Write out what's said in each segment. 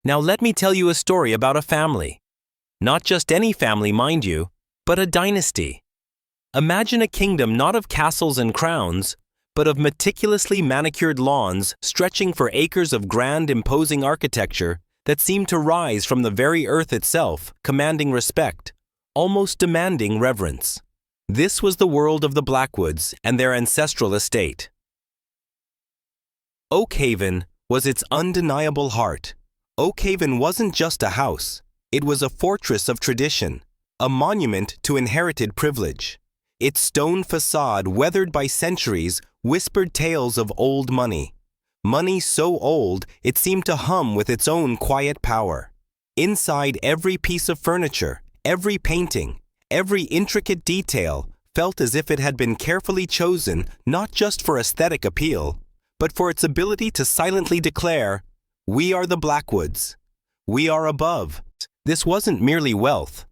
Now let me tell you a story about a family. Not just any family, mind you, but a dynasty. Imagine a kingdom not of castles and crowns, but of meticulously manicured lawns stretching for acres of grand, imposing architecture that seemed to rise from the very earth itself, commanding respect, almost demanding reverence. This was the world of the Blackwoods and their ancestral estate. Oakhaven was its undeniable heart. Oakhaven wasn't just a house. It was a fortress of tradition, a monument to inherited privilege. Its stone facade, weathered by centuries, whispered tales of old money. Money so old it seemed to hum with its own quiet power. Inside, every piece of furniture, every painting, every intricate detail felt as if it had been carefully chosen not just for aesthetic appeal, but for its ability to silently declare, "We are the Blackwoods. We are above." This wasn't merely wealth.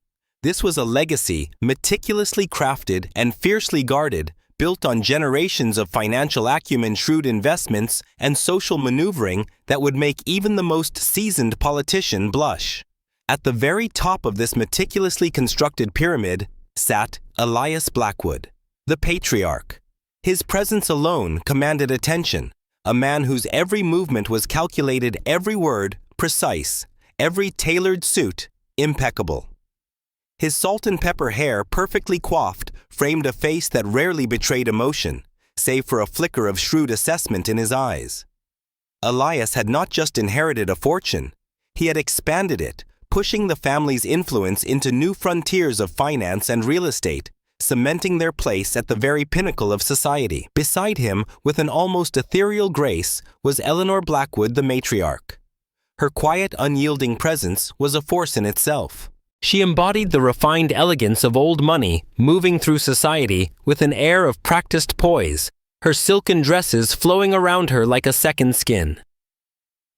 This was a legacy meticulously crafted and fiercely guarded, built on generations of financial acumen, shrewd investments, and social maneuvering that would make even the most seasoned politician blush. At the very top of this meticulously constructed pyramid sat Elias Blackwood, the patriarch. His presence alone commanded attention, a man whose every movement was calculated, every word precise, every tailored suit impeccable. His salt and pepper hair, perfectly coiffed, framed a face that rarely betrayed emotion, save for a flicker of shrewd assessment in his eyes. Elias had not just inherited a fortune, he had expanded it, pushing the family's influence into new frontiers of finance and real estate, cementing their place at the very pinnacle of society. Beside him, with an almost ethereal grace, was Eleanor Blackwood, the matriarch. Her quiet, unyielding presence was a force in itself. She embodied the refined elegance of old money, moving through society with an air of practiced poise, her silken dresses flowing around her like a second skin.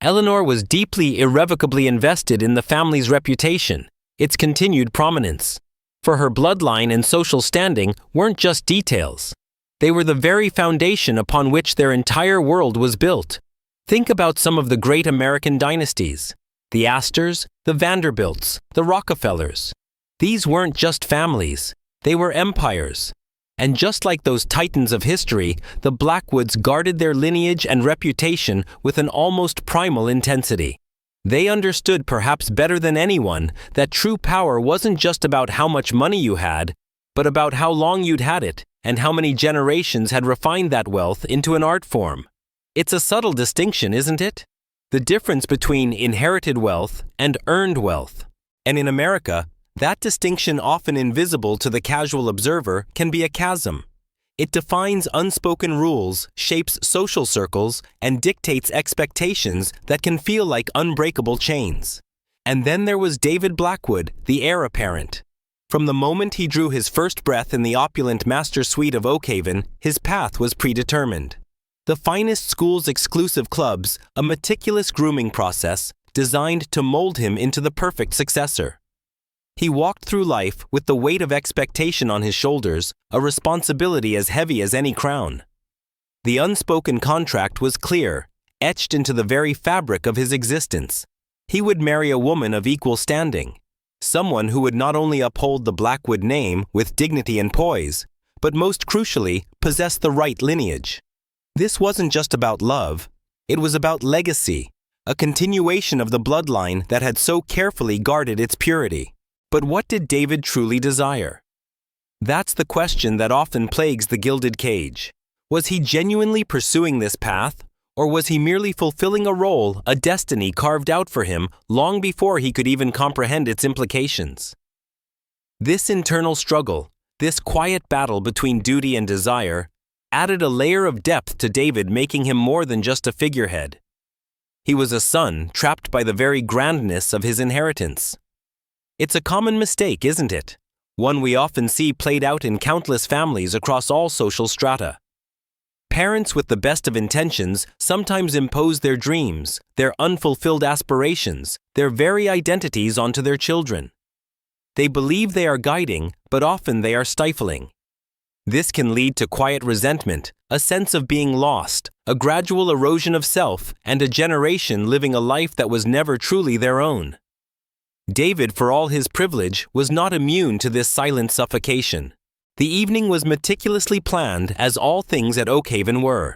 Eleanor was deeply, irrevocably invested in the family's reputation, its continued prominence. For her bloodline and social standing weren't just details. They were the very foundation upon which their entire world was built. Think about some of the great American dynasties. The Astors, the Vanderbilts, the Rockefellers. These weren't just families, they were empires. And just like those titans of history, the Blackwoods guarded their lineage and reputation with an almost primal intensity. They understood perhaps better than anyone that true power wasn't just about how much money you had, but about how long you'd had it and how many generations had refined that wealth into an art form. It's a subtle distinction, isn't it? The difference between inherited wealth and earned wealth. And in America, that distinction, often invisible to the casual observer, can be a chasm. It defines unspoken rules, shapes social circles, and dictates expectations that can feel like unbreakable chains. And then there was David Blackwood, the heir apparent. From the moment he drew his first breath in the opulent master suite of Oakhaven, his path was predetermined. The finest school's exclusive clubs, a meticulous grooming process designed to mold him into the perfect successor. He walked through life with the weight of expectation on his shoulders, a responsibility as heavy as any crown. The unspoken contract was clear, etched into the very fabric of his existence. He would marry a woman of equal standing, someone who would not only uphold the Blackwood name with dignity and poise, but most crucially, possess the right lineage. This wasn't just about love, it was about legacy, a continuation of the bloodline that had so carefully guarded its purity. But what did David truly desire? That's the question that often plagues the gilded cage. Was he genuinely pursuing this path, or was he merely fulfilling a role, a destiny carved out for him long before he could even comprehend its implications? This internal struggle, this quiet battle between duty and desire, added a layer of depth to David, making him more than just a figurehead. He was a son trapped by the very grandness of his inheritance. It's a common mistake, isn't it? One we often see played out in countless families across all social strata. Parents with the best of intentions sometimes impose their dreams, their unfulfilled aspirations, their very identities onto their children. They believe they are guiding, but often they are stifling. This can lead to quiet resentment, a sense of being lost, a gradual erosion of self, and a generation living a life that was never truly their own. David, for all his privilege, was not immune to this silent suffocation. The evening was meticulously planned, as all things at Oakhaven were.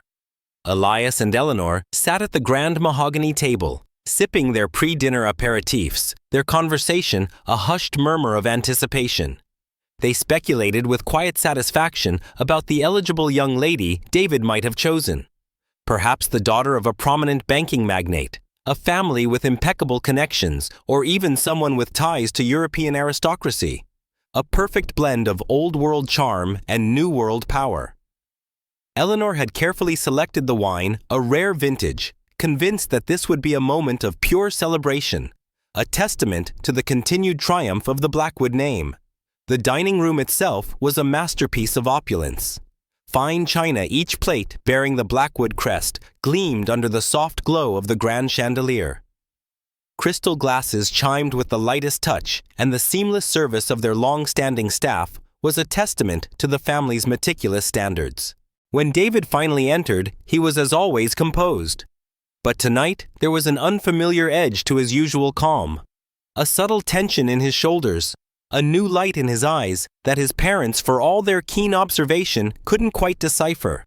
Elias and Eleanor sat at the grand mahogany table, sipping their pre-dinner aperitifs, their conversation a hushed murmur of anticipation. They speculated with quiet satisfaction about the eligible young lady David might have chosen. Perhaps the daughter of a prominent banking magnate, a family with impeccable connections, or even someone with ties to European aristocracy. A perfect blend of old-world charm and new-world power. Eleanor had carefully selected the wine, a rare vintage, convinced that this would be a moment of pure celebration, a testament to the continued triumph of the Blackwood name. The dining room itself was a masterpiece of opulence. Fine china, each plate bearing the Blackwood crest, gleamed under the soft glow of the grand chandelier. Crystal glasses chimed with the lightest touch, and the seamless service of their long-standing staff was a testament to the family's meticulous standards. When David finally entered, he was as always composed. But tonight, there was an unfamiliar edge to his usual calm. A subtle tension in his shoulders, a new light in his eyes that his parents, for all their keen observation, couldn't quite decipher.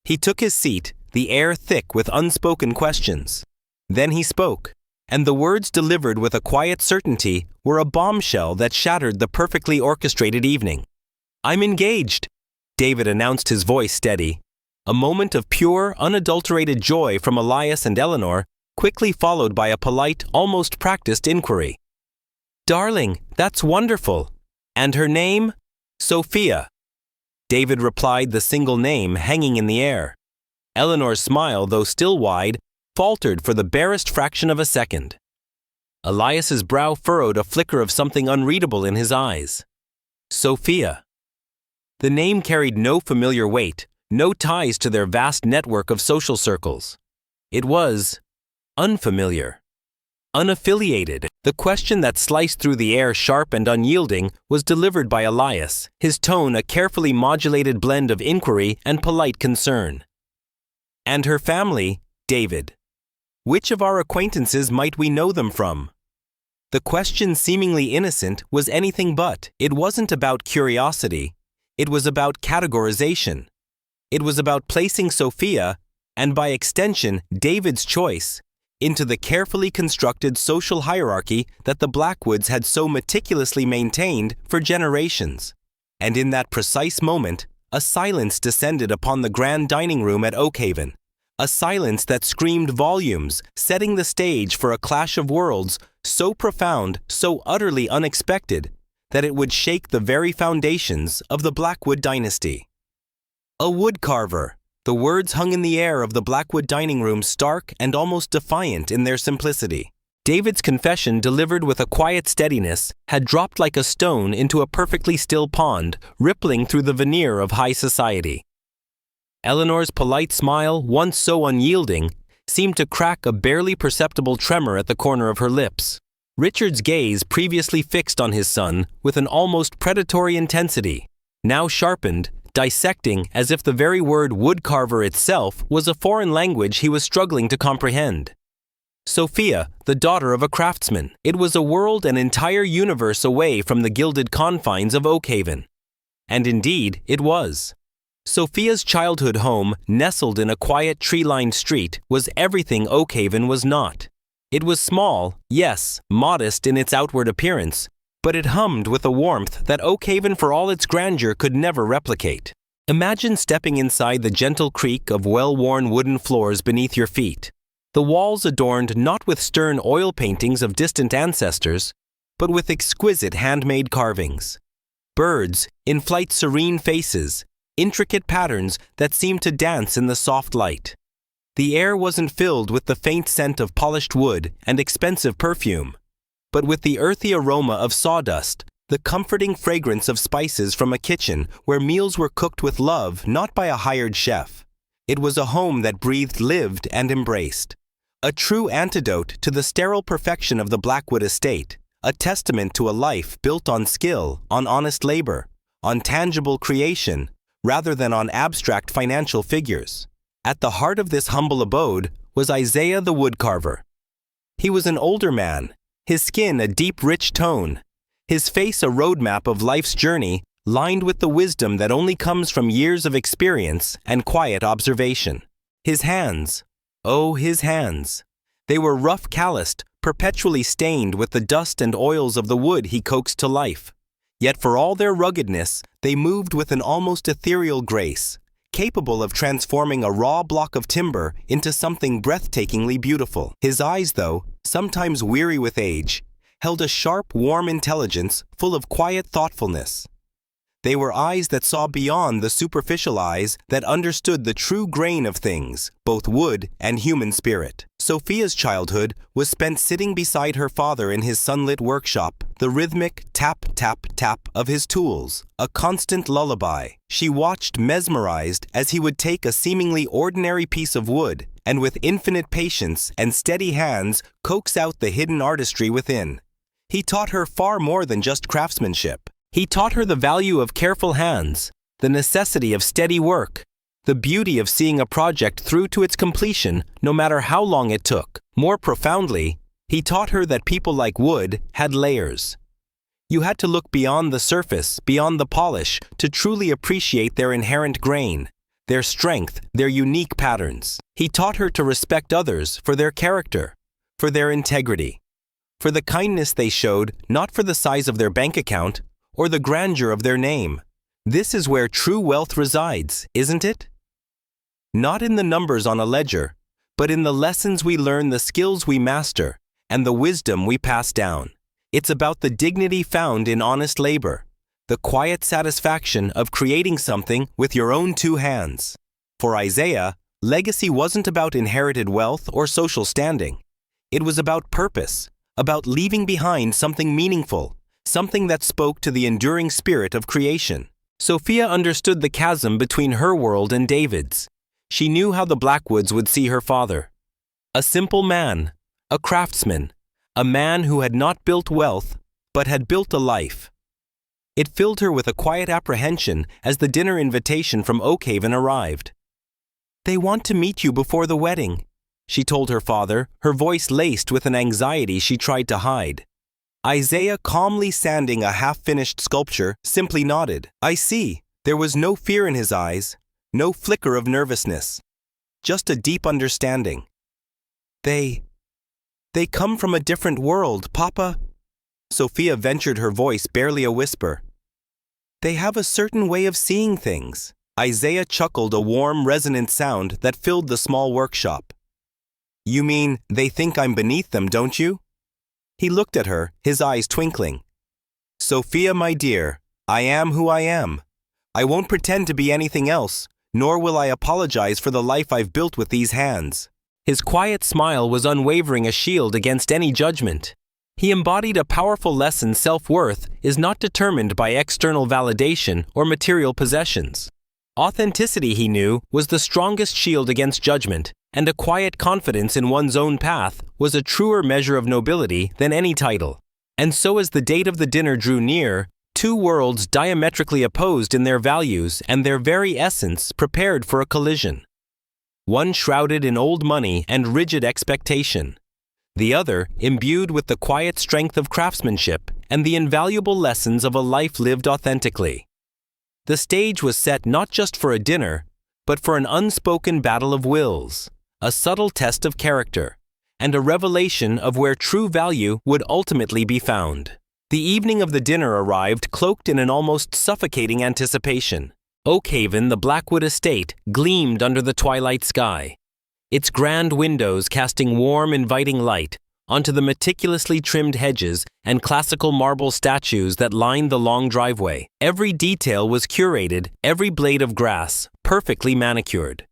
He took his seat, the air thick with unspoken questions. Then he spoke, and the words delivered with a quiet certainty were a bombshell that shattered the perfectly orchestrated evening. "I'm engaged," David announced, his voice steady. A moment of pure, unadulterated joy from Elias and Eleanor, quickly followed by a polite, almost practiced inquiry. "Darling, that's wonderful. And her name?" "Sophia." David replied, the single name hanging in the air. Eleanor's smile, though still wide, faltered for the barest fraction of a second. Elias's brow furrowed, a flicker of something unreadable in his eyes. Sophia. The name carried no familiar weight, no ties to their vast network of social circles. It was unfamiliar. Unaffiliated. The question that sliced through the air sharp and unyielding was delivered by Elias, his tone a carefully modulated blend of inquiry and polite concern. "And her family, David. Which of our acquaintances might we know them from?" The question, seemingly innocent, was anything but. It wasn't about curiosity. It was about categorization. It was about placing Sophia, and by extension, David's choice, into the carefully constructed social hierarchy that the Blackwoods had so meticulously maintained for generations. And in that precise moment, a silence descended upon the grand dining room at Oakhaven, a silence that screamed volumes, setting the stage for a clash of worlds so profound, so utterly unexpected, that it would shake the very foundations of the Blackwood dynasty. A woodcarver. The words hung in the air of the Blackwood dining room, stark and almost defiant in their simplicity. David's confession, delivered with a quiet steadiness, had dropped like a stone into a perfectly still pond, rippling through the veneer of high society. Eleanor's polite smile, once so unyielding, seemed to crack a barely perceptible tremor at the corner of her lips. Richard's gaze, previously fixed on his son with an almost predatory intensity, now sharpened, dissecting as if the very word woodcarver itself was a foreign language he was struggling to comprehend. Sophia, the daughter of a craftsman. It was a world, an entire universe away from the gilded confines of Oakhaven. And indeed, it was. Sophia's childhood home, nestled in a quiet tree-lined street, was everything Oakhaven was not. It was small, yes, modest in its outward appearance, but it hummed with a warmth that Oakhaven, for all its grandeur, could never replicate. Imagine stepping inside the gentle creak of well-worn wooden floors beneath your feet, the walls adorned not with stern oil paintings of distant ancestors, but with exquisite handmade carvings. Birds, in flight, serene faces, intricate patterns that seemed to dance in the soft light. The air wasn't filled with the faint scent of polished wood and expensive perfume, but with the earthy aroma of sawdust, the comforting fragrance of spices from a kitchen where meals were cooked with love, not by a hired chef. It was a home that breathed, lived, and embraced. A true antidote to the sterile perfection of the Blackwood estate, a testament to a life built on skill, on honest labor, on tangible creation, rather than on abstract financial figures. At the heart of this humble abode was Isaiah the woodcarver. He was an older man, his skin a deep rich tone, his face a roadmap of life's journey lined with the wisdom that only comes from years of experience and quiet observation. His hands, oh his hands! They were rough calloused, perpetually stained with the dust and oils of the wood he coaxed to life. Yet for all their ruggedness, they moved with an almost ethereal grace, capable of transforming a raw block of timber into something breathtakingly beautiful. His eyes, though, sometimes weary with age, held a sharp, warm intelligence full of quiet thoughtfulness. They were eyes that saw beyond the superficial eyes that understood the true grain of things, both wood and human spirit. Sophia's childhood was spent sitting beside her father in his sunlit workshop, the rhythmic tap, tap, tap of his tools, a constant lullaby. She watched mesmerized as he would take a seemingly ordinary piece of wood and with infinite patience and steady hands coax out the hidden artistry within. He taught her far more than just craftsmanship. He taught her the value of careful hands, the necessity of steady work, the beauty of seeing a project through to its completion, no matter how long it took. More profoundly, he taught her that people like wood had layers. You had to look beyond the surface, beyond the polish, to truly appreciate their inherent grain, their strength, their unique patterns. He taught her to respect others for their character, for their integrity, for the kindness they showed, not for the size of their bank account, or the grandeur of their name. This is where true wealth resides, isn't it? Not in the numbers on a ledger, but in the lessons we learn, the skills we master, and the wisdom we pass down. It's about the dignity found in honest labor, the quiet satisfaction of creating something with your own two hands. For Isaiah, legacy wasn't about inherited wealth or social standing. It was about purpose, about leaving behind something meaningful, something that spoke to the enduring spirit of creation. Sophia understood the chasm between her world and David's. She knew how the Blackwoods would see her father. A simple man, a craftsman, a man who had not built wealth, but had built a life. It filled her with a quiet apprehension as the dinner invitation from Oakhaven arrived. "They want to meet you before the wedding," she told her father, her voice laced with an anxiety she tried to hide. Isaiah, calmly sanding a half-finished sculpture, simply nodded. "I see." There was no fear in his eyes, no flicker of nervousness, just a deep understanding. They come from a different world, Papa." Sophia ventured her voice barely a whisper. "They have a certain way of seeing things." Isaiah chuckled, a warm, resonant sound that filled the small workshop. "You mean they think I'm beneath them, don't you?" He looked at her, his eyes twinkling. "Sophia, my dear, I am who I am. I won't pretend to be anything else, nor will I apologize for the life I've built with these hands." His quiet smile was unwavering, a shield against any judgment. He embodied a powerful lesson: self-worth is not determined by external validation or material possessions. Authenticity, he knew, was the strongest shield against judgment, and a quiet confidence in one's own path was a truer measure of nobility than any title. And so as the date of the dinner drew near, two worlds diametrically opposed in their values and their very essence prepared for a collision. One shrouded in old money and rigid expectation, the other imbued with the quiet strength of craftsmanship and the invaluable lessons of a life lived authentically. The stage was set not just for a dinner, but for an unspoken battle of wills, a subtle test of character, and a revelation of where true value would ultimately be found. The evening of the dinner arrived cloaked in an almost suffocating anticipation. Oakhaven, the Blackwood estate, gleamed under the twilight sky, its grand windows casting warm, inviting light onto the meticulously trimmed hedges and classical marble statues that lined the long driveway. Every detail was curated, every blade of grass perfectly manicured,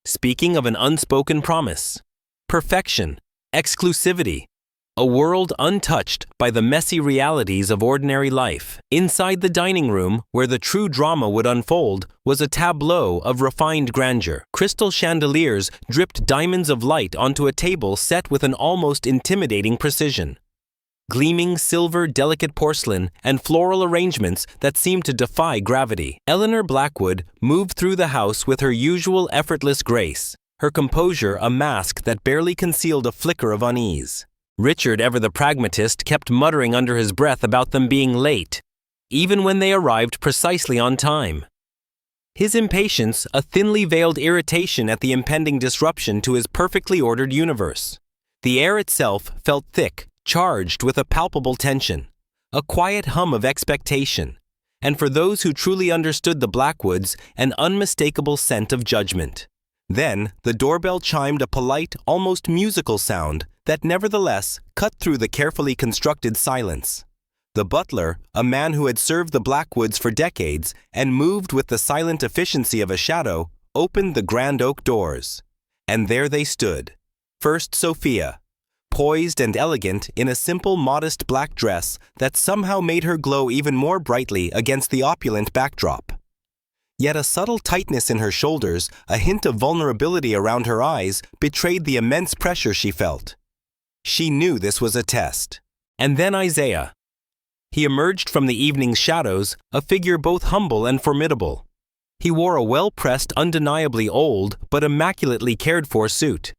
speaking of an unspoken promise, perfection, exclusivity, a world untouched by the messy realities of ordinary life. Inside the dining room, where the true drama would unfold, was a tableau of refined grandeur. Crystal chandeliers dripped diamonds of light onto a table set with an almost intimidating precision. gleaming silver, delicate porcelain, and floral arrangements that seemed to defy gravity. Eleanor Blackwood moved through the house with her usual effortless grace, her composure a mask that barely concealed a flicker of unease. Richard, ever the pragmatist, kept muttering under his breath about them being late, even when they arrived precisely on time. His impatience, a thinly veiled irritation at the impending disruption to his perfectly ordered universe. The air itself felt thick, charged with a palpable tension, a quiet hum of expectation, and for those who truly understood the Blackwoods, an unmistakable scent of judgment. Then, the doorbell chimed a polite, almost musical sound that nevertheless cut through the carefully constructed silence. The butler, a man who had served the Blackwoods for decades and moved with the silent efficiency of a shadow, opened the grand oak doors. And there they stood. First Sophia, poised and elegant in a simple, modest black dress that somehow made her glow even more brightly against the opulent backdrop. Yet a subtle tightness in her shoulders, a hint of vulnerability around her eyes, betrayed the immense pressure she felt. She knew this was a test. And then Isaiah. He emerged from the evening's shadows, a figure both humble and formidable. He wore a well-pressed, undeniably old, but immaculately cared-for suit.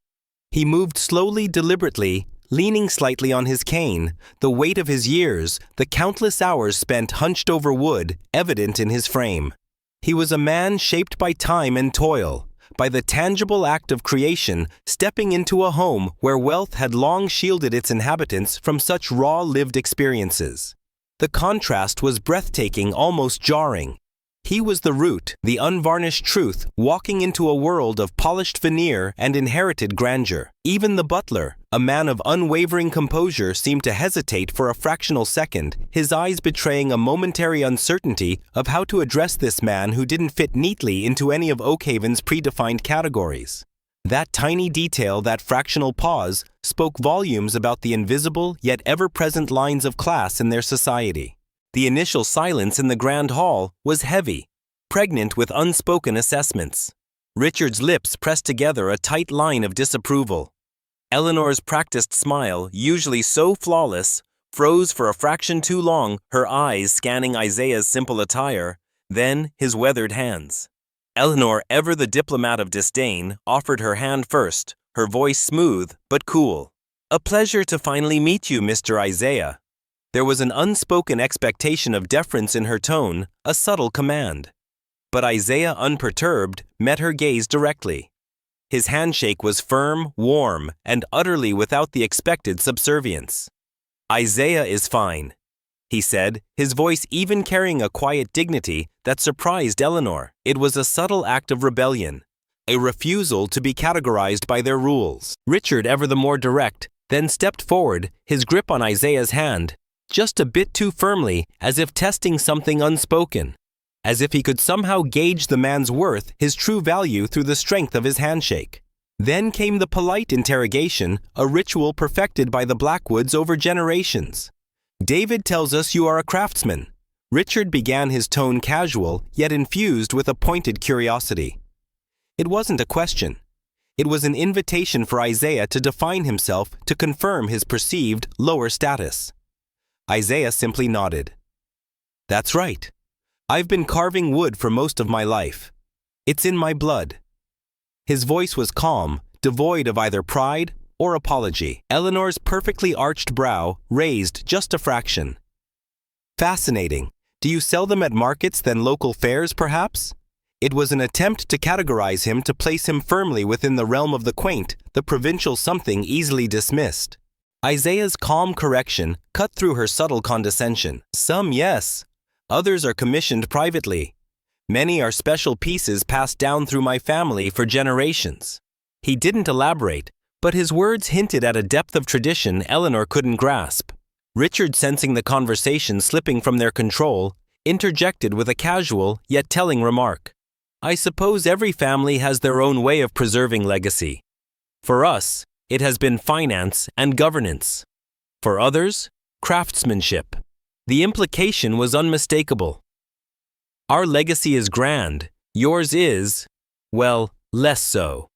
He moved slowly, deliberately, leaning slightly on his cane, the weight of his years, the countless hours spent hunched over wood, evident in his frame. He was a man shaped by time and toil, by the tangible act of creation, stepping into a home where wealth had long shielded its inhabitants from such raw lived experiences. The contrast was breathtaking, almost jarring. He was the root, the unvarnished truth, walking into a world of polished veneer and inherited grandeur. Even the butler, a man of unwavering composure, seemed to hesitate for a fractional second, his eyes betraying a momentary uncertainty of how to address this man who didn't fit neatly into any of Oakhaven's predefined categories. That tiny detail, that fractional pause, spoke volumes about the invisible yet ever-present lines of class in their society. The initial silence in the grand hall was heavy, pregnant with unspoken assessments. Richard's lips pressed together a tight line of disapproval. Eleanor's practiced smile, usually so flawless, froze for a fraction too long, her eyes scanning Isaiah's simple attire, then his weathered hands. Eleanor, ever the diplomat of disdain, offered her hand first, her voice smooth but cool. "A pleasure to finally meet you, Mr. Isaiah." There was an unspoken expectation of deference in her tone, a subtle command. But Isaiah, unperturbed, met her gaze directly. His handshake was firm, warm, and utterly without the expected subservience. "Isaiah is fine," he said, his voice even carrying a quiet dignity that surprised Eleanor. It was a subtle act of rebellion, a refusal to be categorized by their rules. Richard, ever the more direct, then stepped forward, his grip on Isaiah's hand, just a bit too firmly, as if testing something unspoken, as if he could somehow gauge the man's worth, his true value, through the strength of his handshake. Then came the polite interrogation, a ritual perfected by the Blackwoods over generations. "David tells us you are a craftsman." Richard began, his tone casual, yet infused with a pointed curiosity. It wasn't a question. It was an invitation for Isaiah to define himself, to confirm his perceived lower status. Isaiah simply nodded. "That's right. I've been carving wood for most of my life. It's in my blood." His voice was calm, devoid of either pride or apology. Eleanor's perfectly arched brow raised just a fraction. "Fascinating. Do you sell them at markets than local fairs, perhaps?" It was an attempt to categorize him, to place him firmly within the realm of the quaint, the provincial something easily dismissed. Isaiah's calm correction cut through her subtle condescension. "Some, yes. Others are commissioned privately. Many are special pieces passed down through my family for generations." He didn't elaborate, but his words hinted at a depth of tradition Eleanor couldn't grasp. Richard, sensing the conversation slipping from their control, interjected with a casual yet telling remark. "I suppose every family has their own way of preserving legacy. For us, it has been finance and governance. For others, craftsmanship." The implication was unmistakable. "Our legacy is grand, yours is, well, less so."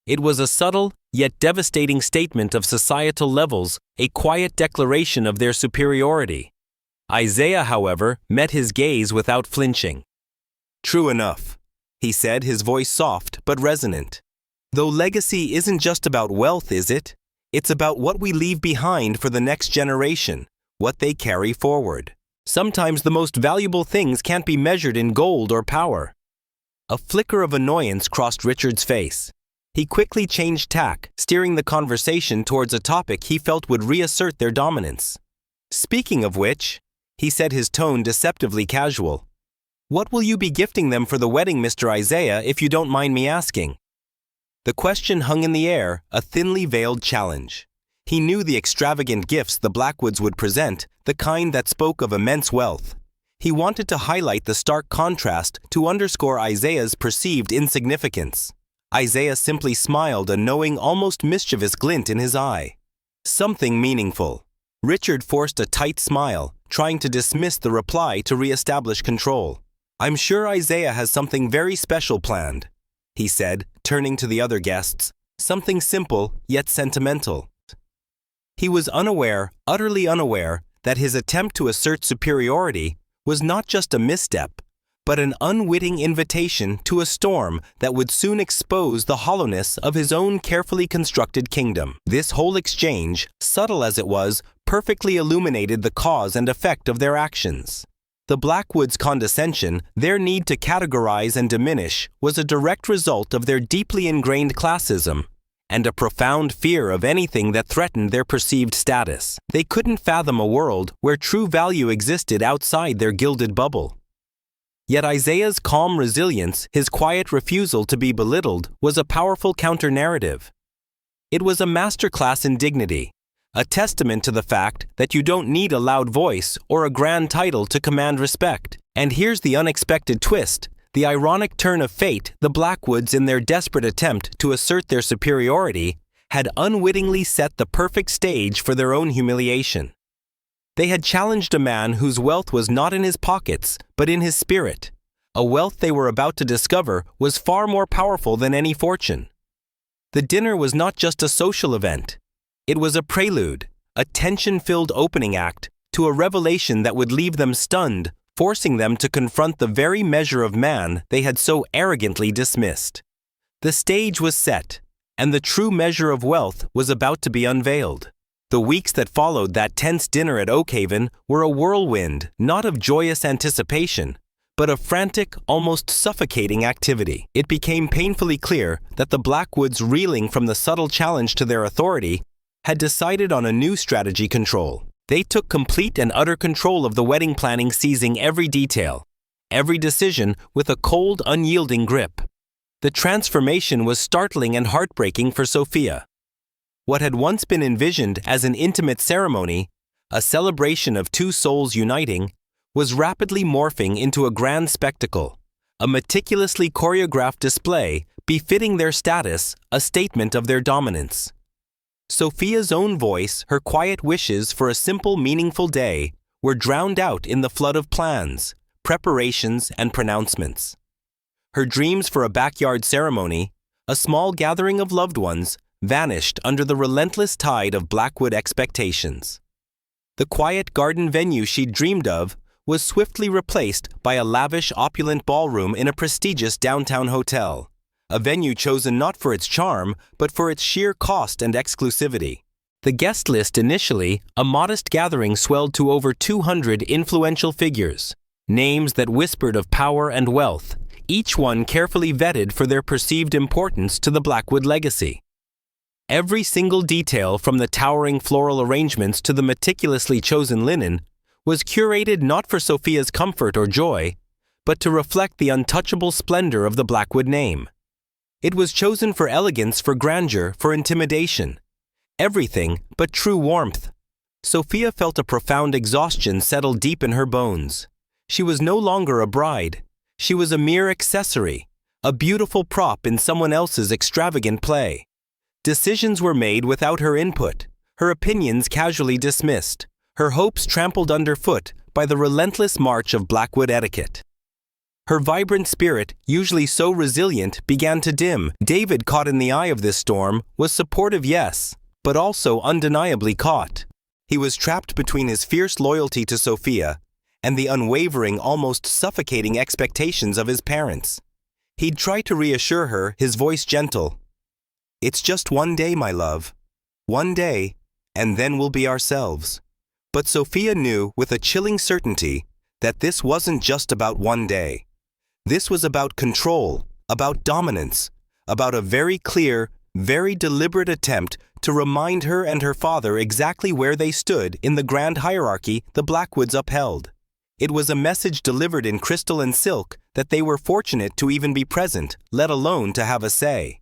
It was a subtle, yet devastating statement of societal levels, a quiet declaration of their superiority. Isaiah, however, met his gaze without flinching. "True enough," he said, his voice soft but resonant. "Though legacy isn't just about wealth, is it? It's about what we leave behind for the next generation, what they carry forward. Sometimes the most valuable things can't be measured in gold or power." A flicker of annoyance crossed Richard's face. He quickly changed tack, steering the conversation towards a topic he felt would reassert their dominance. "Speaking of which," he said, his tone deceptively casual, "what will you be gifting them for the wedding, Mr. Isaiah, if you don't mind me asking?" The question hung in the air, a thinly veiled challenge. He knew the extravagant gifts the Blackwoods would present, the kind that spoke of immense wealth. He wanted to highlight the stark contrast to underscore Isaiah's perceived insignificance. Isaiah simply smiled, a knowing, almost mischievous glint in his eye. Something meaningful. Richard forced a tight smile, trying to dismiss the reply to re-establish control. "I'm sure Isaiah has something very special planned," he said, turning to the other guests. "Something simple, yet sentimental." He was unaware, utterly unaware, that his attempt to assert superiority was not just a misstep, but an unwitting invitation to a storm that would soon expose the hollowness of his own carefully constructed kingdom. This whole exchange, subtle as it was, perfectly illuminated the cause and effect of their actions. The Blackwoods' condescension, their need to categorize and diminish, was a direct result of their deeply ingrained classism, and a profound fear of anything that threatened their perceived status. They couldn't fathom a world where true value existed outside their gilded bubble. Yet Isaiah's calm resilience, his quiet refusal to be belittled, was a powerful counter-narrative. It was a masterclass in dignity, a testament to the fact that you don't need a loud voice or a grand title to command respect. And here's the unexpected twist, the ironic turn of fate. The Blackwoods, in their desperate attempt to assert their superiority, had unwittingly set the perfect stage for their own humiliation. They had challenged a man whose wealth was not in his pockets, but in his spirit. A wealth they were about to discover was far more powerful than any fortune. The dinner was not just a social event. It was a prelude, a tension-filled opening act, to a revelation that would leave them stunned, forcing them to confront the very measure of man they had so arrogantly dismissed. The stage was set, and the true measure of wealth was about to be unveiled. The weeks that followed that tense dinner at Oakhaven were a whirlwind, not of joyous anticipation, but of frantic, almost suffocating activity. It became painfully clear that the Blackwoods, reeling from the subtle challenge to their authority, had decided on a new strategy: control. They took complete and utter control of the wedding planning, seizing every detail, every decision with a cold, unyielding grip. The transformation was startling and heartbreaking for Sophia. What had once been envisioned as an intimate ceremony, a celebration of two souls uniting, was rapidly morphing into a grand spectacle, a meticulously choreographed display befitting their status, a statement of their dominance. Sophia's own voice, her quiet wishes for a simple, meaningful day, were drowned out in the flood of plans, preparations, and pronouncements. Her dreams for a backyard ceremony, a small gathering of loved ones, vanished under the relentless tide of Blackwood expectations. The quiet garden venue she'd dreamed of was swiftly replaced by a lavish, opulent ballroom in a prestigious downtown hotel, a venue chosen not for its charm, but for its sheer cost and exclusivity. The guest list, initially a modest gathering, swelled to over 200 influential figures, names that whispered of power and wealth, each one carefully vetted for their perceived importance to the Blackwood legacy. Every single detail, from the towering floral arrangements to the meticulously chosen linen, was curated not for Sophia's comfort or joy, but to reflect the untouchable splendor of the Blackwood name. It was chosen for elegance, for grandeur, for intimidation. Everything but true warmth. Sophia felt a profound exhaustion settle deep in her bones. She was no longer a bride. She was a mere accessory, a beautiful prop in someone else's extravagant play. Decisions were made without her input, her opinions casually dismissed, her hopes trampled underfoot by the relentless march of Blackwood etiquette. Her vibrant spirit, usually so resilient, began to dim. David, caught in the eye of this storm, was supportive, yes, but also undeniably caught. He was trapped between his fierce loyalty to Sophia and the unwavering, almost suffocating expectations of his parents. He'd try to reassure her, his voice gentle. "It's just one day, my love. One day, and then we'll be ourselves." But Sophia knew with a chilling certainty that this wasn't just about one day. This was about control, about dominance, about a very clear, very deliberate attempt to remind her and her father exactly where they stood in the grand hierarchy the Blackwoods upheld. It was a message delivered in crystal and silk that they were fortunate to even be present, let alone to have a say.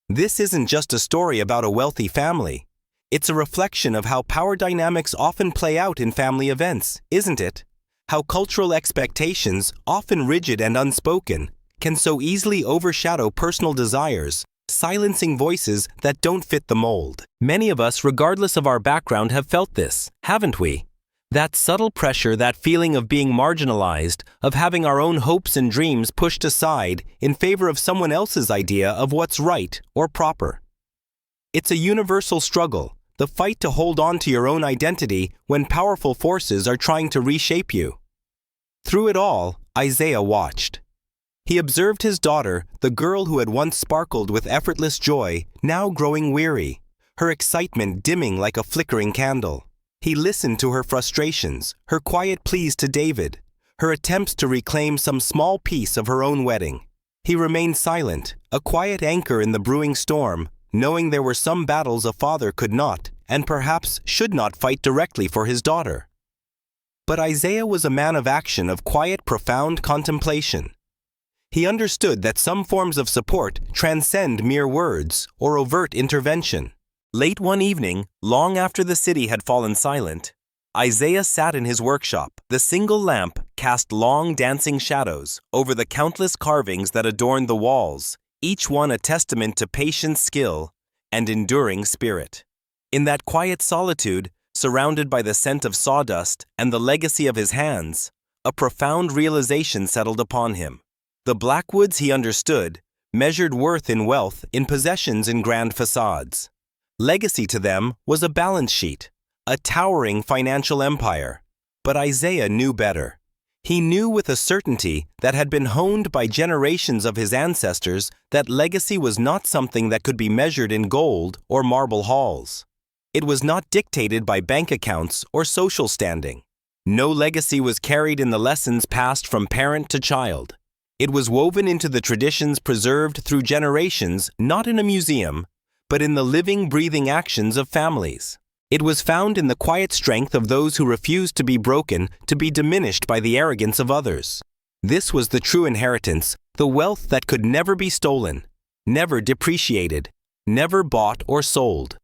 This isn't just a story about a wealthy family. It's a reflection of how power dynamics often play out in family events, isn't it? How cultural expectations, often rigid and unspoken, can so easily overshadow personal desires, silencing voices that don't fit the mold. Many of us, regardless of our background, have felt this, haven't we? That subtle pressure, that feeling of being marginalized, of having our own hopes and dreams pushed aside in favor of someone else's idea of what's right or proper. It's a universal struggle, the fight to hold on to your own identity when powerful forces are trying to reshape you. Through it all, Isaiah watched. He observed his daughter, the girl who had once sparkled with effortless joy, now growing weary, her excitement dimming like a flickering candle. He listened to her frustrations, her quiet pleas to David, her attempts to reclaim some small piece of her own wedding. He remained silent, a quiet anchor in the brewing storm, knowing there were some battles a father could not, and perhaps should not, fight directly for his daughter. But Isaiah was a man of action, of quiet, profound contemplation. He understood that some forms of support transcend mere words or overt intervention. Late one evening, long after the city had fallen silent, Isaiah sat in his workshop. The single lamp cast long dancing shadows over the countless carvings that adorned the walls, each one a testament to patient skill and enduring spirit. In that quiet solitude, surrounded by the scent of sawdust and the legacy of his hands, a profound realization settled upon him. The Blackwoods, he understood, measured worth in wealth, in possessions, in grand facades. Legacy to them was a balance sheet, a towering financial empire. But Isaiah knew better. He knew with a certainty that had been honed by generations of his ancestors that legacy was not something that could be measured in gold or marble halls. It was not dictated by bank accounts or social standing. No legacy was carried in the lessons passed from parent to child. It was woven into the traditions preserved through generations, not in a museum, but in the living, breathing actions of families. It was found in the quiet strength of those who refused to be broken, to be diminished by the arrogance of others. This was the true inheritance, the wealth that could never be stolen, never depreciated, never bought or sold.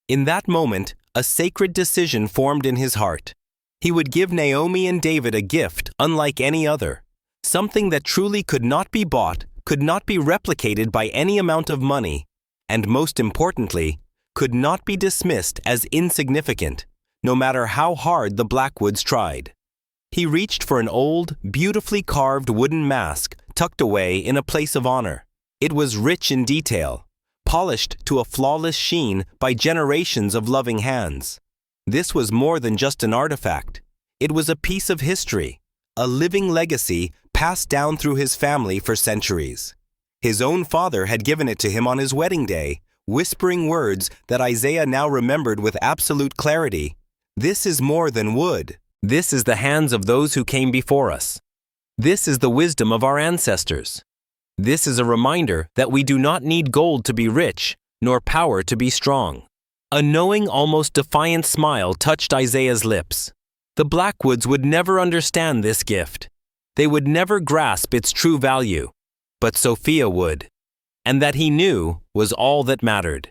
In that moment, a sacred decision formed in his heart. He would give Naomi and David a gift unlike any other, something that truly could not be bought, could not be replicated by any amount of money, and most importantly, could not be dismissed as insignificant, no matter how hard the Blackwoods tried. He reached for an old, beautifully carved wooden mask tucked away in a place of honor. It was rich in detail, polished to a flawless sheen by generations of loving hands. This was more than just an artifact. It was a piece of history, a living legacy passed down through his family for centuries. His own father had given it to him on his wedding day, whispering words that Isaiah now remembered with absolute clarity. This is more than wood. This is the hands of those who came before us. This is the wisdom of our ancestors. This is a reminder that we do not need gold to be rich, nor power to be strong. A knowing, almost defiant smile touched Isaiah's lips. The Blackwoods would never understand this gift. They would never grasp its true value. But Sophia would. And that he knew was all that mattered.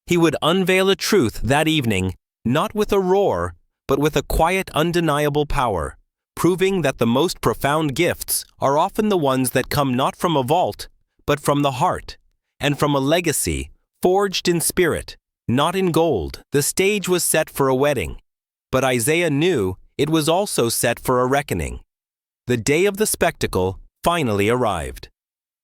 He would unveil a truth that evening, not with a roar, but with a quiet, undeniable power, proving that the most profound gifts are often the ones that come not from a vault, but from the heart, and from a legacy forged in spirit, not in gold. The stage was set for a wedding, but Isaiah knew it was also set for a reckoning. The day of the spectacle, finally arrived.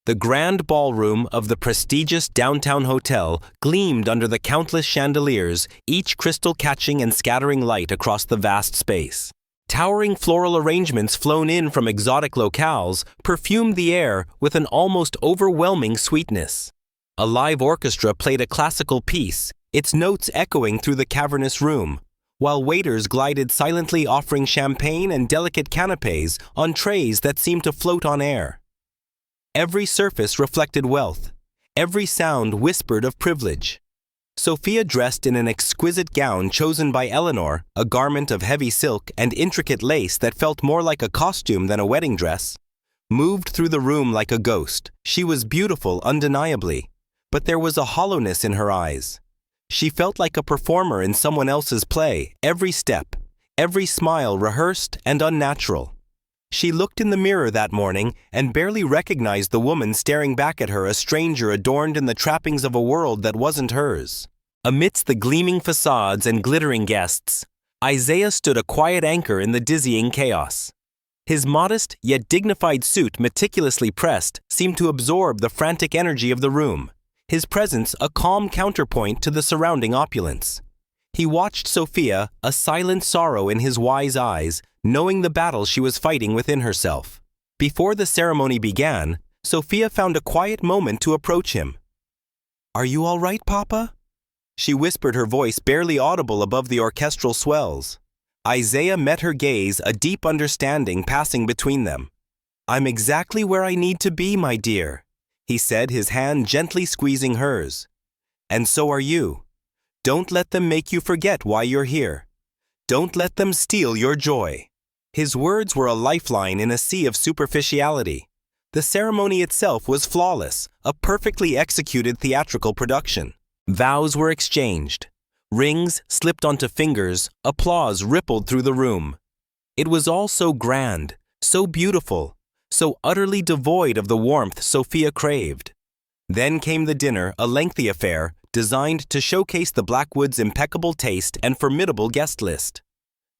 The grand ballroom of the prestigious downtown hotel gleamed under the countless chandeliers, each crystal catching and scattering light across the vast space. Towering floral arrangements flown in from exotic locales perfumed the air with an almost overwhelming sweetness. A live orchestra played a classical piece, its notes echoing through the cavernous room, while waiters glided silently offering champagne and delicate canapés on trays that seemed to float on air. Every surface reflected wealth. Every sound whispered of privilege. Sophia, dressed in an exquisite gown chosen by Eleanor, a garment of heavy silk and intricate lace that felt more like a costume than a wedding dress, moved through the room like a ghost. She was beautiful undeniably, but there was a hollowness in her eyes. She felt like a performer in someone else's play, every step, every smile rehearsed and unnatural. She looked in the mirror that morning and barely recognized the woman staring back at her, a stranger adorned in the trappings of a world that wasn't hers. Amidst the gleaming facades and glittering guests, Isaiah stood a quiet anchor in the dizzying chaos. His modest yet dignified suit, meticulously pressed, seemed to absorb the frantic energy of the room, his presence a calm counterpoint to the surrounding opulence. He watched Sophia, a silent sorrow in his wise eyes, knowing the battle she was fighting within herself. Before the ceremony began, Sophia found a quiet moment to approach him. "Are you all right, Papa?" She whispered, her voice barely audible above the orchestral swells. Isaiah met her gaze, a deep understanding passing between them. "I'm exactly where I need to be, my dear," he said, his hand gently squeezing hers. "And so are you. Don't let them make you forget why you're here. Don't let them steal your joy." His words were a lifeline in a sea of superficiality. The ceremony itself was flawless, a perfectly executed theatrical production. Vows were exchanged. Rings slipped onto fingers, applause rippled through the room. It was all so grand, so beautiful, so utterly devoid of the warmth Sophia craved. Then came the dinner, a lengthy affair, designed to showcase the Blackwoods' impeccable taste and formidable guest list.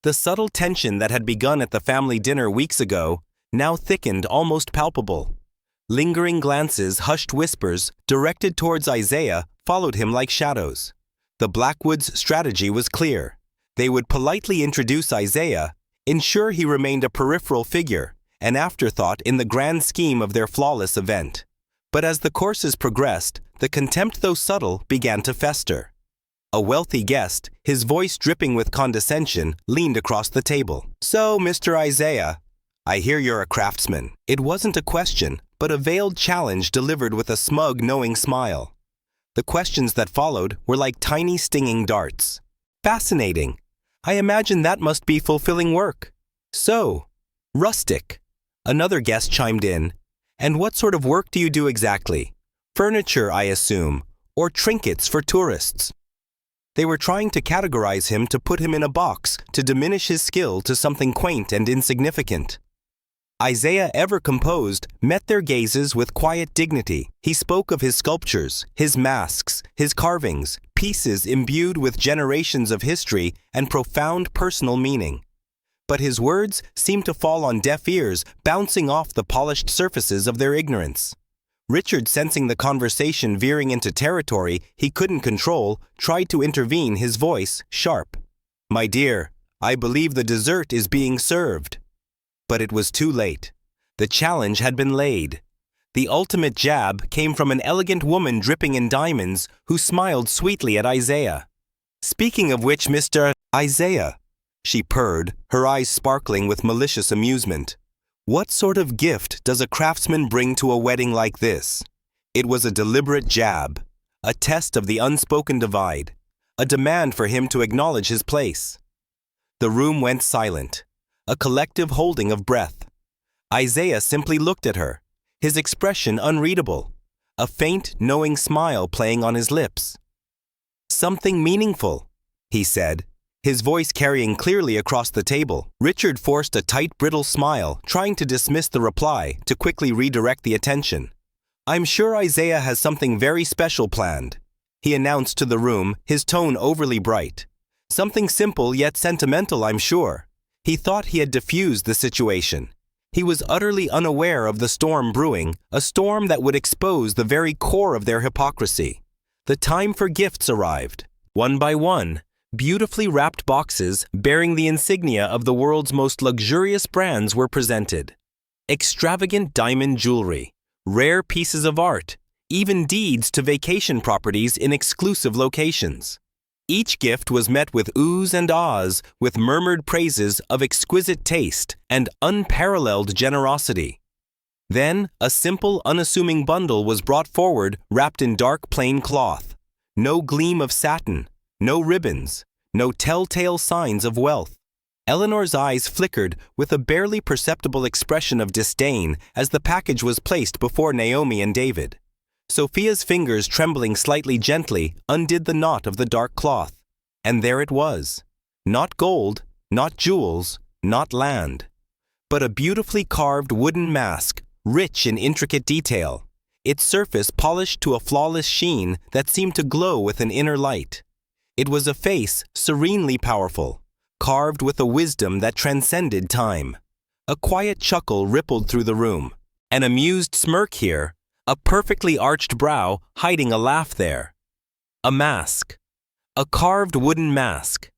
The subtle tension that had begun at the family dinner weeks ago now thickened, almost palpable. Lingering glances, hushed whispers, directed towards Isaiah, followed him like shadows. The Blackwoods' strategy was clear. They would politely introduce Isaiah, ensure he remained a peripheral figure, an afterthought in the grand scheme of their flawless event. But as the courses progressed, the contempt, though subtle, began to fester. A wealthy guest, his voice dripping with condescension, leaned across the table. "So, Mr. Isaiah, I hear you're a craftsman." It wasn't a question, but a veiled challenge delivered with a smug, knowing smile. The questions that followed were like tiny stinging darts. "Fascinating. I imagine that must be fulfilling work." "So, rustic," another guest chimed in. "And what sort of work do you do exactly? Furniture, I assume, or trinkets for tourists?" They were trying to categorize him, to put him in a box, to diminish his skill to something quaint and insignificant. Isaiah, ever composed, met their gazes with quiet dignity. He spoke of his sculptures, his masks, his carvings, pieces imbued with generations of history and profound personal meaning. But his words seemed to fall on deaf ears, bouncing off the polished surfaces of their ignorance. Richard, sensing the conversation veering into territory he couldn't control, tried to intervene, his voice sharp. "My dear, I believe the dessert is being served." But it was too late. The challenge had been laid. The ultimate jab came from an elegant woman dripping in diamonds who smiled sweetly at Isaiah. "Speaking of which, Mr. Isaiah," she purred, her eyes sparkling with malicious amusement, "what sort of gift does a craftsman bring to a wedding like this?" It was a deliberate jab, a test of the unspoken divide, a demand for him to acknowledge his place. The room went silent, a collective holding of breath. Isaiah simply looked at her, his expression unreadable, a faint, knowing smile playing on his lips. "Something meaningful," he said, his voice carrying clearly across the table. Richard forced a tight, brittle smile, trying to dismiss the reply, to quickly redirect the attention. "I'm sure Isaiah has something very special planned," he announced to the room, his tone overly bright. "Something simple yet sentimental, I'm sure." He thought he had diffused the situation. He was utterly unaware of the storm brewing, a storm that would expose the very core of their hypocrisy. The time for gifts arrived. One by one, beautifully wrapped boxes bearing the insignia of the world's most luxurious brands were presented. Extravagant diamond jewelry, rare pieces of art, even deeds to vacation properties in exclusive locations. Each gift was met with oohs and ahs, with murmured praises of exquisite taste and unparalleled generosity. Then, a simple, unassuming bundle was brought forward wrapped in dark plain cloth. No gleam of satin, no ribbons, no telltale signs of wealth. Eleanor's eyes flickered with a barely perceptible expression of disdain as the package was placed before Naomi and David. Sophia's fingers, trembling slightly gently, undid the knot of the dark cloth. And there it was. Not gold, not jewels, not land, but a beautifully carved wooden mask, rich in intricate detail, its surface polished to a flawless sheen that seemed to glow with an inner light. It was a face serenely powerful, carved with a wisdom that transcended time. A quiet chuckle rippled through the room, an amused smirk here, a perfectly arched brow hiding a laugh there. A mask. A carved wooden mask.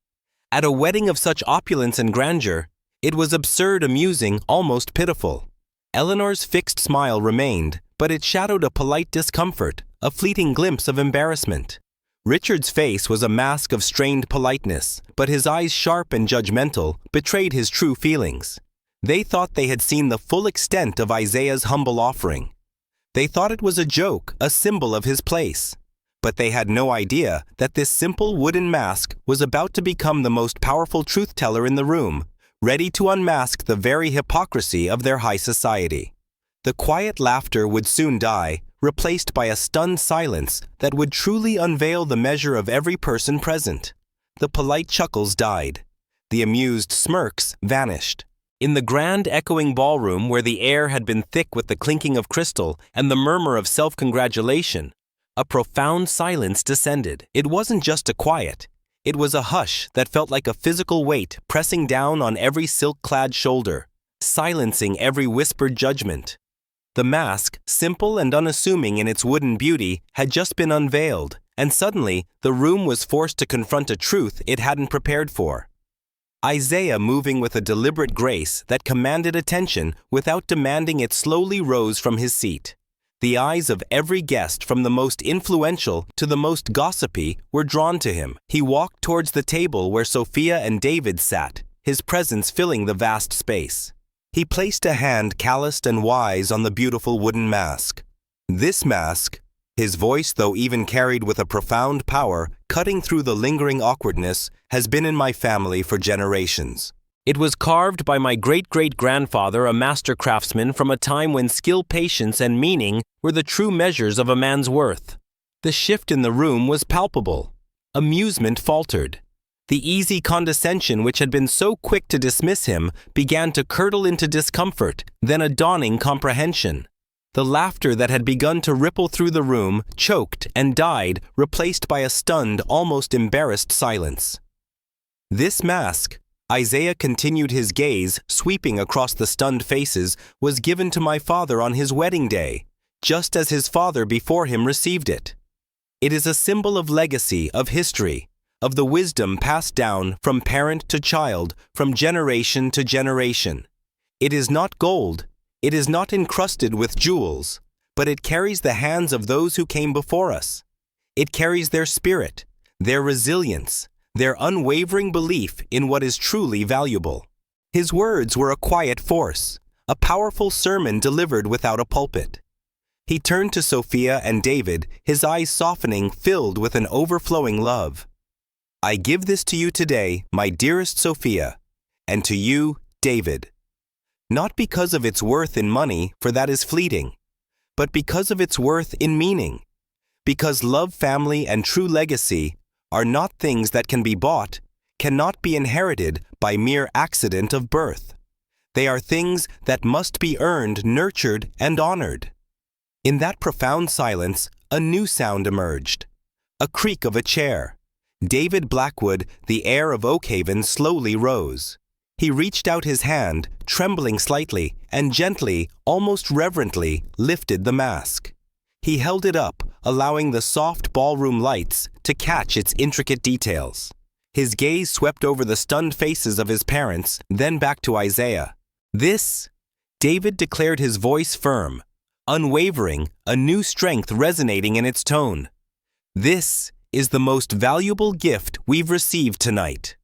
At a wedding of such opulence and grandeur, it was absurd, amusing, almost pitiful. Eleanor's fixed smile remained, but it shadowed a polite discomfort, a fleeting glimpse of embarrassment. Richard's face was a mask of strained politeness, but his eyes, sharp and judgmental, betrayed his true feelings. They thought they had seen the full extent of Isaiah's humble offering. They thought it was a joke, a symbol of his place. But they had no idea that this simple wooden mask was about to become the most powerful truth-teller in the room, ready to unmask the very hypocrisy of their high society. The quiet laughter would soon die, replaced by a stunned silence that would truly unveil the measure of every person present. The polite chuckles died. The amused smirks vanished. In the grand echoing ballroom where the air had been thick with the clinking of crystal and the murmur of self-congratulation, a profound silence descended. It wasn't just a quiet. It was a hush that felt like a physical weight pressing down on every silk-clad shoulder, silencing every whispered judgment. The mask, simple and unassuming in its wooden beauty, had just been unveiled, and suddenly the room was forced to confront a truth it hadn't prepared for. Isaiah, moving with a deliberate grace that commanded attention without demanding it, slowly rose from his seat. The eyes of every guest, from the most influential to the most gossipy, were drawn to him. He walked towards the table where Sophia and David sat, his presence filling the vast space. He placed a hand calloused and wise on the beautiful wooden mask. This mask, his voice, though even carried with a profound power, cutting through the lingering awkwardness, has been in my family for generations. It was carved by my great-great-grandfather, a master craftsman, from a time when skill, patience, and meaning were the true measures of a man's worth. The shift in the room was palpable. Amusement faltered. The easy condescension which had been so quick to dismiss him began to curdle into discomfort, then a dawning comprehension. The laughter that had begun to ripple through the room choked and died, replaced by a stunned, almost embarrassed silence. This mask, Isaiah continued, his gaze sweeping across the stunned faces, was given to my father on his wedding day, just as his father before him received it. It is a symbol of legacy, of history, of the wisdom passed down from parent to child, from generation to generation. It is not gold. It is not encrusted with jewels, but it carries the hands of those who came before us. It carries their spirit, their resilience, their unwavering belief in what is truly valuable. His words were a quiet force, a powerful sermon delivered without a pulpit. He turned to Sophia and David, his eyes softening, filled with an overflowing love. I give this to you today, my dearest Sophia, and to you, David. Not because of its worth in money, for that is fleeting, but because of its worth in meaning. Because love, family, and true legacy are not things that can be bought, cannot be inherited by mere accident of birth. They are things that must be earned, nurtured, and honored. In that profound silence, a new sound emerged. A creak of a chair. David Blackwood, the heir of Oakhaven, slowly rose. He reached out his hand, trembling slightly, and gently, almost reverently, lifted the mask. He held it up, allowing the soft ballroom lights to catch its intricate details. His gaze swept over the stunned faces of his parents, then back to Isaiah. "This," David declared, his voice firm, unwavering, a new strength resonating in its tone. "This is the most valuable gift we've received tonight."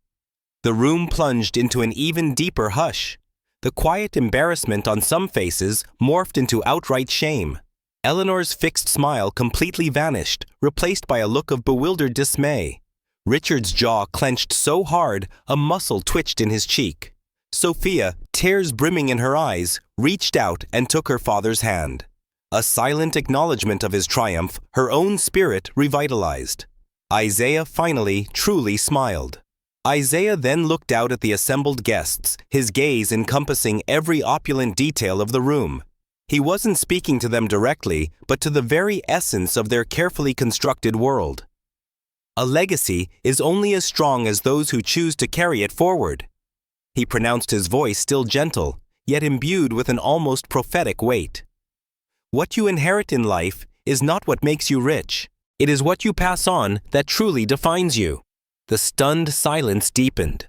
The room plunged into an even deeper hush. The quiet embarrassment on some faces morphed into outright shame. Eleanor's fixed smile completely vanished, replaced by a look of bewildered dismay. Richard's jaw clenched so hard, a muscle twitched in his cheek. Sophia, tears brimming in her eyes, reached out and took her father's hand. A silent acknowledgement of his triumph, her own spirit revitalized. Isaiah finally truly smiled. Isaiah then looked out at the assembled guests, his gaze encompassing every opulent detail of the room. He wasn't speaking to them directly, but to the very essence of their carefully constructed world. A legacy is only as strong as those who choose to carry it forward. He pronounced, his voice still gentle, yet imbued with an almost prophetic weight. What you inherit in life is not what makes you rich. It is what you pass on that truly defines you. The stunned silence deepened.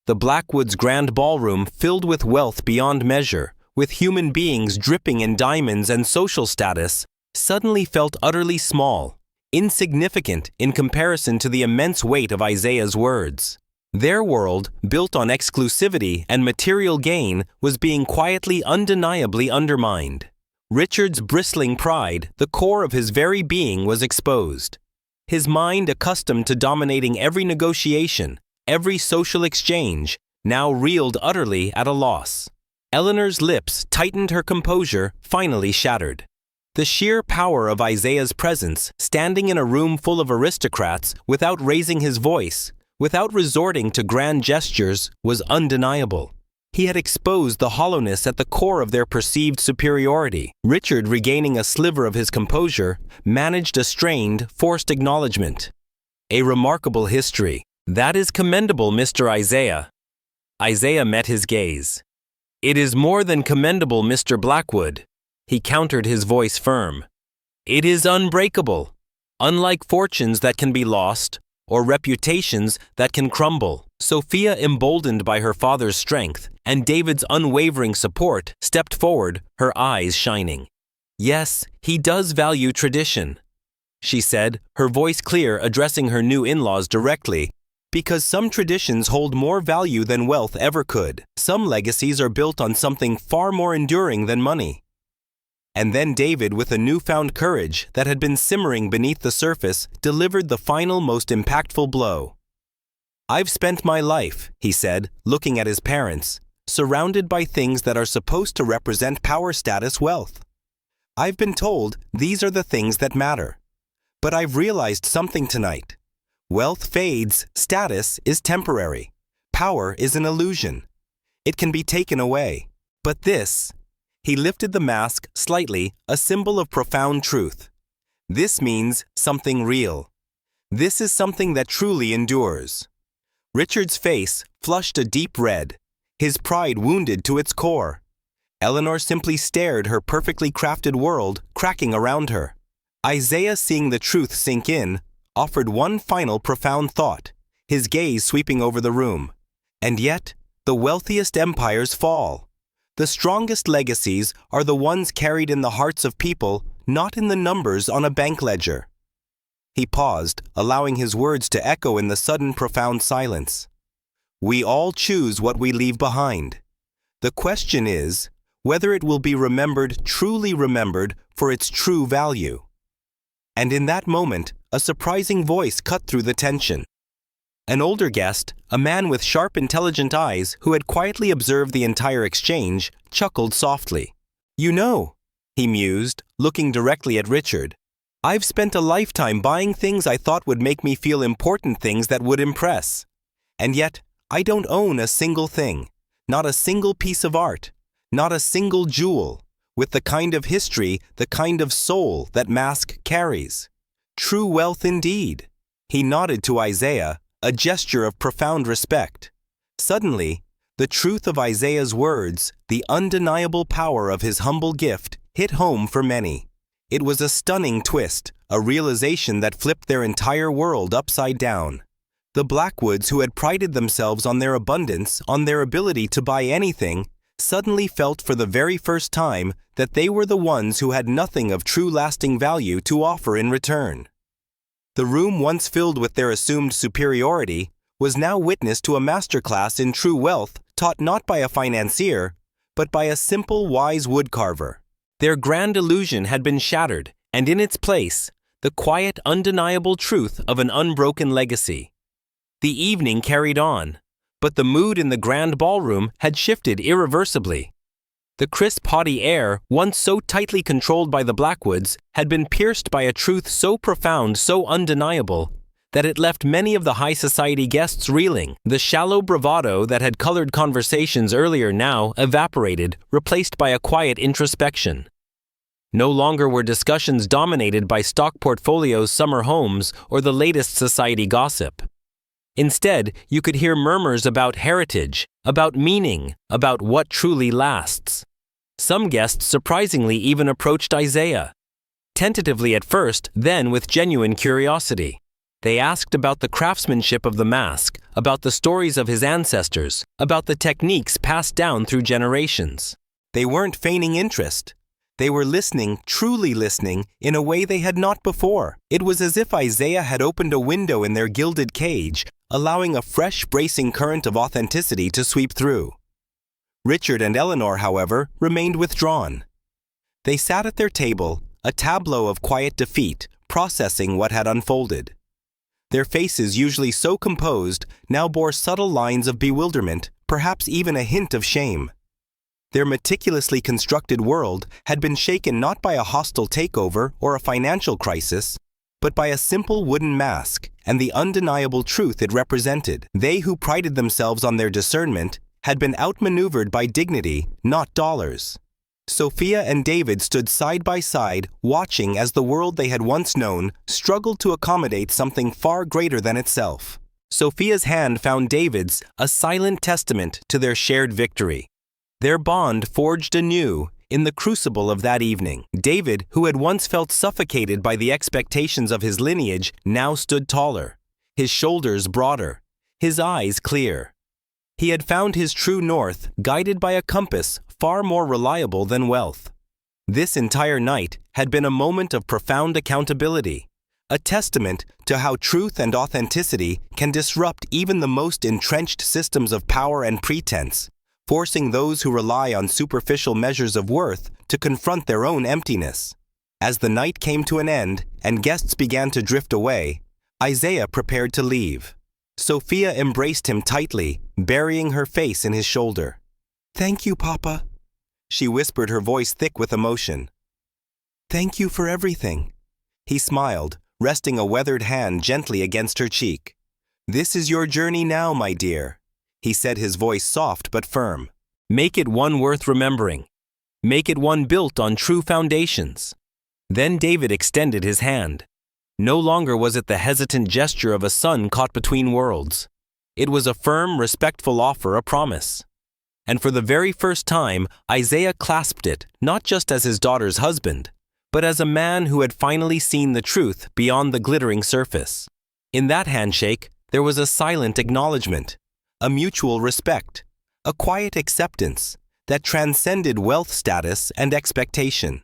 The Blackwood's grand ballroom filled with wealth beyond measure, with human beings dripping in diamonds and social status, suddenly felt utterly small, insignificant in comparison to the immense weight of Isaiah's words. Their world, built on exclusivity and material gain, was being quietly, undeniably undermined. Richard's bristling pride, the core of his very being, was exposed. His mind, accustomed to dominating every negotiation, every social exchange, now reeled utterly at a loss. Eleanor's lips tightened, her composure finally shattered. The sheer power of Isaiah's presence, standing in a room full of aristocrats without raising his voice, without resorting to grand gestures, was undeniable. He had exposed the hollowness at the core of their perceived superiority. Richard, regaining a sliver of his composure, managed a strained, forced acknowledgement. "A remarkable history. That is commendable, Mr. Isaiah." Isaiah met his gaze. "It is more than commendable, Mr. Blackwood." He countered, his voice firm. "It is unbreakable. Unlike fortunes that can be lost, or reputations that can crumble." Sophia, emboldened by her father's strength and David's unwavering support, stepped forward, her eyes shining. "Yes, he does value tradition," she said, her voice clear, addressing her new in-laws directly. "Because some traditions hold more value than wealth ever could. Some legacies are built on something far more enduring than money." And then David, with a newfound courage that had been simmering beneath the surface, delivered the final, most impactful blow. "I've spent my life," he said, looking at his parents, "surrounded by things that are supposed to represent power, status, wealth. I've been told these are the things that matter. But I've realized something tonight. Wealth fades, status is temporary. Power is an illusion. It can be taken away. But this," he lifted the mask slightly, a symbol of profound truth. "This means something real. This is something that truly endures." Richard's face flushed a deep red, his pride wounded to its core. Eleanor simply stared, her perfectly crafted world cracking around her. Isaiah, seeing the truth sink in, offered one final profound thought, his gaze sweeping over the room. "And yet, the wealthiest empires fall. The strongest legacies are the ones carried in the hearts of people, not in the numbers on a bank ledger." He paused, allowing his words to echo in the sudden profound silence. "We all choose what we leave behind. The question is whether it will be remembered, truly remembered, for its true value." And in that moment, a surprising voice cut through the tension. An older guest, a man with sharp, intelligent eyes who had quietly observed the entire exchange, chuckled softly. "You know," he mused, looking directly at Richard, "I've spent a lifetime buying things I thought would make me feel important, things that would impress. And yet, I don't own a single thing, not a single piece of art, not a single jewel, with the kind of history, the kind of soul that mask carries. True wealth indeed." He nodded to Isaiah, a gesture of profound respect. Suddenly, The truth of Isaiah's words, the undeniable power of his humble gift, hit home for many. It was a stunning twist, a realization that flipped their entire world upside down. The Blackwoods, who had prided themselves on their abundance, on their ability to buy anything, suddenly felt for the very first time that they were the ones who had nothing of true lasting value to offer in return. The room once filled with their assumed superiority was now witness to a masterclass in true wealth taught not by a financier, but by a simple, wise woodcarver. Their grand illusion had been shattered, and in its place, the quiet, undeniable truth of an unbroken legacy. The evening carried on, but the mood in the grand ballroom had shifted irreversibly. The crisp, haughty air, once so tightly controlled by the Blackwoods, had been pierced by a truth so profound, so undeniable, that it left many of the high society guests reeling. The shallow bravado that had colored conversations earlier now evaporated, replaced by a quiet introspection. No longer were discussions dominated by stock portfolios, summer homes, or the latest society gossip. Instead, you could hear murmurs about heritage, about meaning, about what truly lasts. Some guests surprisingly even approached Isaiah. Tentatively at first, then with genuine curiosity. They asked about the craftsmanship of the mask, about the stories of his ancestors, about the techniques passed down through generations. They weren't feigning interest. They were listening, truly listening, in a way they had not before. It was as if Isaiah had opened a window in their gilded cage, allowing a fresh, bracing current of authenticity to sweep through. Richard and Eleanor, however, remained withdrawn. They sat at their table, a tableau of quiet defeat, processing what had unfolded. Their faces, usually so composed, now bore subtle lines of bewilderment, perhaps even a hint of shame. Their meticulously constructed world had been shaken not by a hostile takeover or a financial crisis, but by a simple wooden mask and the undeniable truth it represented. They who prided themselves on their discernment had been outmaneuvered by dignity, not dollars. Sophia and David stood side by side, watching as the world they had once known struggled to accommodate something far greater than itself. Sophia's hand found David's, a silent testament to their shared victory. Their bond forged anew in the crucible of that evening. David, who had once felt suffocated by the expectations of his lineage, now stood taller, his shoulders broader, his eyes clear. He had found his true north, guided by a compass far more reliable than wealth. This entire night had been a moment of profound accountability, a testament to how truth and authenticity can disrupt even the most entrenched systems of power and pretense, forcing those who rely on superficial measures of worth to confront their own emptiness. As the night came to an end and guests began to drift away, Isaiah prepared to leave. Sophia embraced him tightly, burying her face in his shoulder. "Thank you, Papa," she whispered, her voice thick with emotion. "Thank you for everything." He smiled, resting a weathered hand gently against her cheek. "This is your journey now, my dear," he said, his voice soft but firm. "Make it one worth remembering. Make it one built on true foundations." Then David extended his hand. No longer was it the hesitant gesture of a son caught between worlds. It was a firm, respectful offer, a promise. And for the very first time, Isaiah clasped it, not just as his daughter's husband, but as a man who had finally seen the truth beyond the glittering surface. In that handshake, there was a silent acknowledgement, a mutual respect, a quiet acceptance that transcended wealth status and expectation.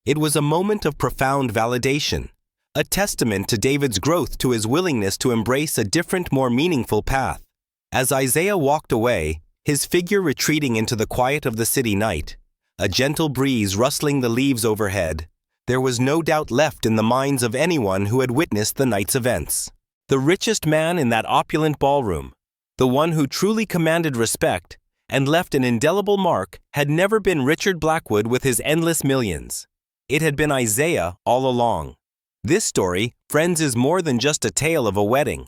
It was a moment of profound validation, a testament to David's growth, to his willingness to embrace a different, more meaningful path. As Isaiah walked away, his figure retreating into the quiet of the city night, a gentle breeze rustling the leaves overhead, there was no doubt left in the minds of anyone who had witnessed the night's events. The richest man in that opulent ballroom, the one who truly commanded respect and left an indelible mark, had never been Richard Blackwood with his endless millions. It had been Isaiah all along. This story, friends, is more than just a tale of a wedding.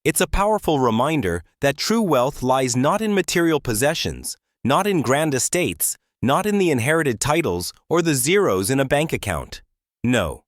It's a powerful reminder that true wealth lies not in material possessions, not in grand estates, not in the inherited titles or the zeros in a bank account. No.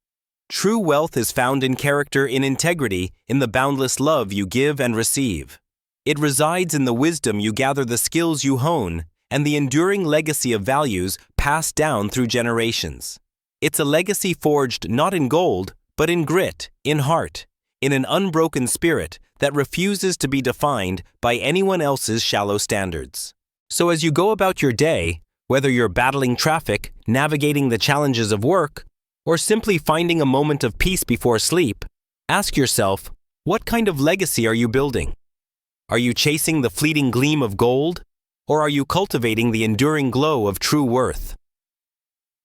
True wealth is found in character, in integrity, in the boundless love you give and receive. It resides in the wisdom you gather, the skills you hone, and the enduring legacy of values passed down through generations. It's a legacy forged not in gold, but in grit, in heart, in an unbroken spirit that refuses to be defined by anyone else's shallow standards. So as you go about your day, whether you're battling traffic, navigating the challenges of work, or simply finding a moment of peace before sleep, ask yourself, what kind of legacy are you building? Are you chasing the fleeting gleam of gold, or are you cultivating the enduring glow of true worth?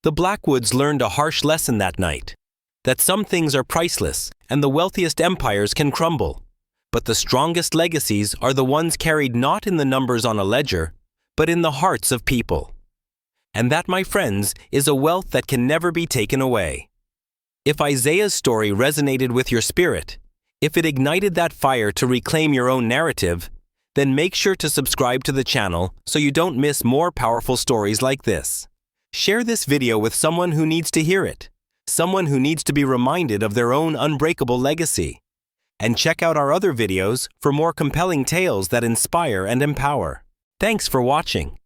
The Blackwoods learned a harsh lesson that night, that some things are priceless and the wealthiest empires can crumble, but the strongest legacies are the ones carried not in the numbers on a ledger, but in the hearts of people. And that, my friends, is a wealth that can never be taken away. If Isaiah's story resonated with your spirit, if it ignited that fire to reclaim your own narrative, then make sure to subscribe to the channel so you don't miss more powerful stories like this. Share this video with someone who needs to hear it, someone who needs to be reminded of their own unbreakable legacy. And check out our other videos for more compelling tales that inspire and empower. Thanks for watching.